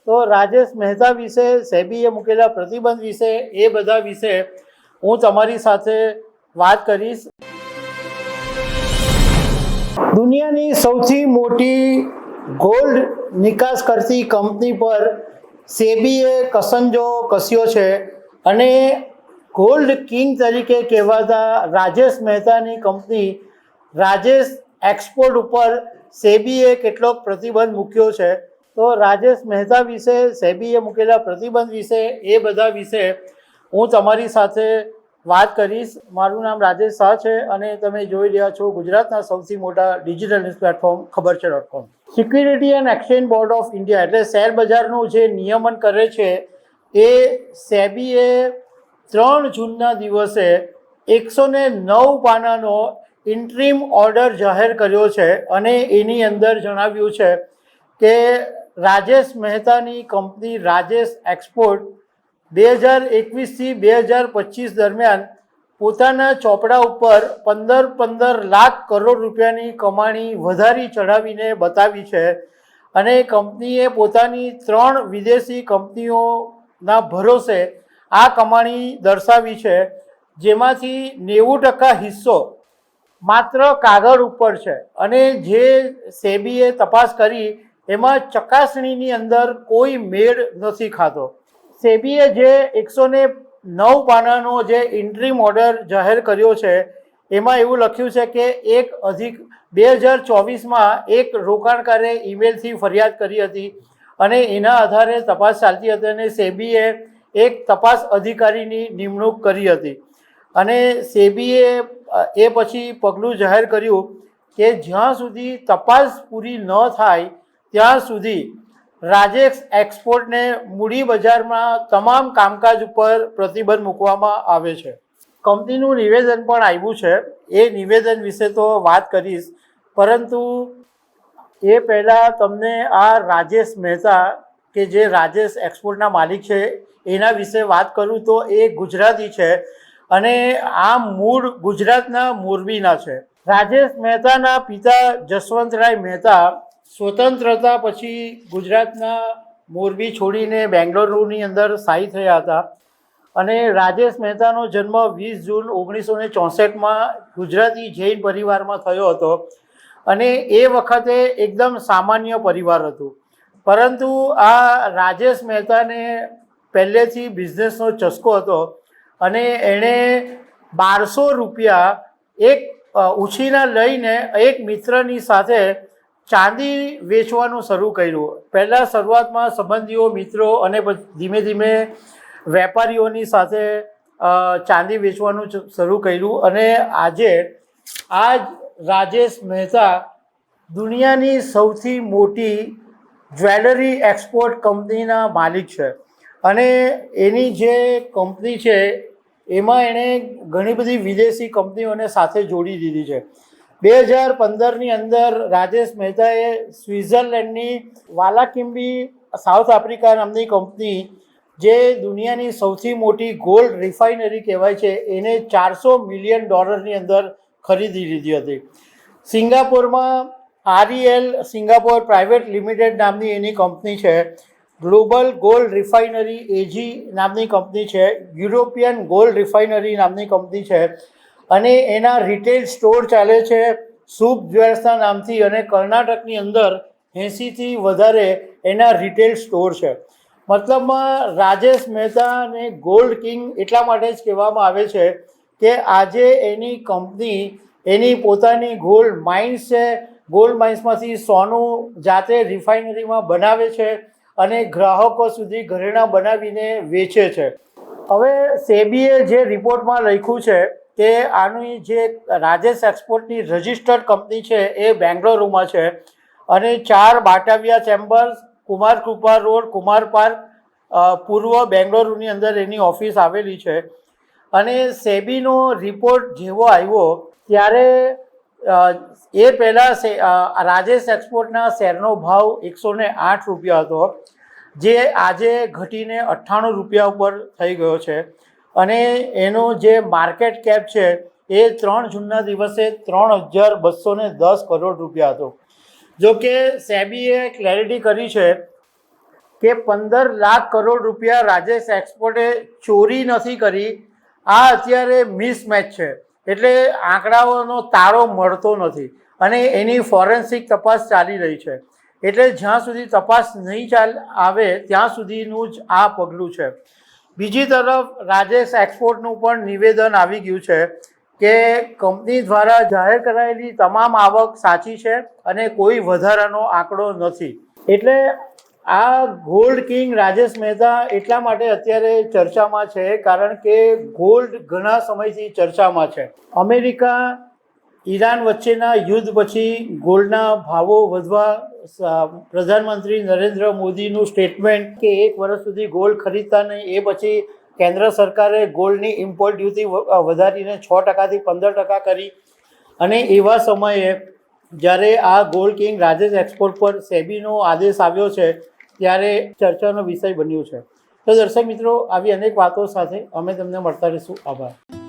તો રાજેશ મહેતા વિશે, સેબીએ મૂકેલા પ્રતિબંધ વિશે, એ બધા વિશે હું તમારી સાથે વાત કરીશ. દુનિયાની સૌથી મોટી ગોલ્ડ નિકાસ કરતી કંપની પર સેબીએ કસંજો કસ્યો છે અને ગોલ્ડ કિંગ તરીકે કહેવાતા રાજેશ મહેતાની કંપની રાજેશ એક્સપોર્ટ ઉપર સેબીએ કેટલોક પ્રતિબંધ મૂક્યો છે. તો રાજેશ મહેતા વિશે, સેબીએ મૂકેલા પ્રતિબંધ વિશે, એ બધા વિશે હું તમારી સાથે વાત કરીશ. મારું નામ રાજેશ શાહ છે અને તમે જોઈ રહ્યા છો ગુજરાતના સૌથી મોટા ડિજિટલ ન્યૂઝ પ્લેટફોર્મ ખબરછે.com. Security and exchange board of India એટલે શેર બજારનું જે નિયમન કરે છે એ સેબીએ 3 જૂનના દિવસે 109 પાનાનો ઇન્ટ્રીમ ઓર્ડર જાહેર કર્યો છે અને એની અંદર જણાવ્યું છે કે રાજેશ મહેતાની કંપની રાજેશ એક્સપોર્ટ 2021થી 2025 દરમિયાન પોતાના ચોપડા ઉપર 15 લાખ કરોડ રૂપિયાની કમાણી વધારી ચઢાવીને બતાવી છે અને કંપનીએ પોતાની 3 વિદેશી કંપનીઓના ભરોસે આ કમાણી દર્શાવી છે, જેમાંથી 90% હિસ્સો માત્ર કાગળ ઉપર છે અને જે સેબીએ તપાસ કરી એમાં ચકાસણીની અંદર કોઈ મેળ નથી ખાતો. સેબીએ જે 109 પાનાનો જે ઇન્ટ્રીમ ઓર્ડર જાહેર કર્યો છે એમાં એવું લખ્યું છે કે 2024માં એક રોકાણકારે ઈમેલથી ફરિયાદ કરી હતી અને એના આધારે તપાસ ચાલતી હતી અને સેબીએ એક તપાસ અધિકારીની નિમણૂક કરી હતી અને સેબીએ એ પછી પગલું જાહેર કર્યું કે જ્યાં સુધી તપાસ પૂરી ન થાય ત્યાં સુધી રાજેશ એક્સપોર્ટને મૂડી બજારમાં તમામ કામકાજ ઉપર પ્રતિબંધ મૂકવામાં આવે છે. કંપનીનું નિવેદન પણ આવ્યું છે, એ નિવેદન વિશે તો વાત કરીશ, પરંતુ એ પહેલાં તમને આ રાજેશ મહેતા કે જે રાજેશ એક્સપોર્ટના માલિક છે એના વિશે વાત કરું તો એ ગુજરાતી છે અને આ મૂળ ગુજરાતના મોરબીના છે. રાજેશ મહેતાના પિતા જસવંતરાય મહેતા સ્વતંત્રતા પછી ગુજરાતના મોરબી છોડીને બેંગ્લોરની અંદર સ્થાયી થયા હતા અને રાજેશ મહેતાનો જન્મ 20 જૂન 1964માં ગુજરાતી જૈન પરિવારમાં થયો હતો અને એ વખતે એકદમ સામાન્ય પરિવાર હતું, પરંતુ આ રાજેશ મહેતાને પહેલેથી બિઝનેસનો ચસ્કો હતો અને એણે 1200 રૂપિયા એક ઉછીના લઈને એક મિત્રની સાથે ચાંદી વેચવાનું શરૂ કર્યું. પહેલાં શરૂઆતમાં સંબંધીઓ, મિત્રો અને ધીમે ધીમે વેપારીઓની સાથે ચાંદી વેચવાનું શરૂ કર્યું અને આજે આ રાજેશ મહેતા દુનિયાની સૌથી મોટી જ્વેલરી એક્સપોર્ટ કંપનીના માલિક છે અને એની જે કંપની છે એમાં એણે ઘણી બધી વિદેશી કંપનીઓને સાથે જોડી દીધી છે. 2015ની અંદર રાજેશ મહેતાએ સ્વિટ્ઝરલેન્ડની વાલાકિમ્બી સાઉથ આફ્રિકા નામની કંપની જે દુનિયાની સૌથી મોટી ગોલ્ડ રિફાઇનરી કહેવાય છે એને $400 મિલિયન અંદર ખરીદી લીધી હતી. સિંગાપોરમાં REL સિંગાપોર પ્રાઇવેટ લિમિટેડ નામની એની કંપની છે. ગ્લોબલ ગોલ્ડ રિફાઇનરી AG નામની કંપની છે. યુરોપિયન ગોલ્ડ રિફાઇનરી નામની કંપની છે અને એના રિટેલ સ્ટોર ચાલે છે શુભ જ્વેલ્સના નામથી અને કર્ણાટકની અંદર 80થી વધારે એના રિટેલ સ્ટોર છે. મતલબમાં રાજેશ મહેતાને ગોલ્ડ કિંગ એટલા માટે જ કહેવામાં આવે છે કે આજે એની કંપની એની પોતાની ગોલ્ડ માઇન્સ છે, ગોલ્ડ માઇન્સમાંથી સોનું જાતે રિફાઇનરીમાં બનાવે છે અને ગ્રાહકો સુધી ઘરેણાં બનાવીને વેચે છે. હવે સેબીએ જે રિપોર્ટમાં લખ્યું છે કે આની જે રાજેશ એક્સપોર્ટની રજિસ્ટર્ડ કંપની છે એ બેંગ્લોરમાં છે અને 4 બાટાવિયા ચેમ્બર્સ, કુમાર કૃપા રોડ, કુમાર પાર્ક, પૂર્વ બેંગ્લોરની અંદર એની ઓફિસ આવેલી છે. અને સેબીનો રિપોર્ટ જેવો આવ્યો ત્યારે એ પહેલાં રાજેશ એક્સપોર્ટના શેરનો ભાવ 108 રૂપિયા હતો, જે આજે ઘટીને 98 રૂપિયા ઉપર થઈ ગયો છે અને એનો જે માર્કેટ કેપ છે એ 3 જૂનના દિવસે 3,210 કરોડ રૂપિયા હતો. જો કે સેબીએ ક્લેરિટી કરી છે કે 15 લાખ કરોડ રૂપિયા રાજેશ એક્સપોર્ટે ચોરી નથી કરી, આ અત્યારે મિસમેચ છે. એટલે આંકડાઓનો તારો મળતો નથી અને એની ફોરેન્સિક તપાસ ચાલી રહી છે. એટલે જ્યાં સુધી તપાસ નહીં આવે ત્યાં સુધીનું જ આ પગલું છે. બીજી તરફ રાજેશ એક્સપોર્ટનું પણ નિવેદન આવી ગયું છે કે કંપની દ્વારા જાહેર કરાયેલી તમામ આવક સાચી છે અને કોઈ વધારાનો આંકડો નથી. એટલે આ ગોલ્ડ કિંગ રાજેશ મહેતા એટલા માટે અત્યારે ચર્ચામાં છે કારણ કે ગોલ્ડ ઘણા સમયથી ચર્ચામાં છે. અમેરિકા ઈરાન વચ્ચેના યુદ્ધ પછી ગોલ્ડના ભાવો વધવા પ્રધાનમંત્રી નરેન્દ્ર મોદીનું સ્ટેટમેન્ટ કે 1 વર્ષ સુધી ગોલ્ડ ખરીદતા નહીં, એ પછી કેન્દ્ર સરકારે ગોલ્ડની ઇમ્પોર્ટ ડ્યુટી વધારીને 6%થી 15% કરી. અને એવા સમયે જ્યારે આ ગોલ્ડ કિંગ રાજેશ એક્સપોર્ટ પર સેબીનો આદેશ આવ્યો છે ત્યારે ચર્ચાનો વિષય બન્યું છે. તો દર્શક મિત્રો, આવી અનેક વાતો સાથે અમે તમને મળતા રહીશું. આભાર.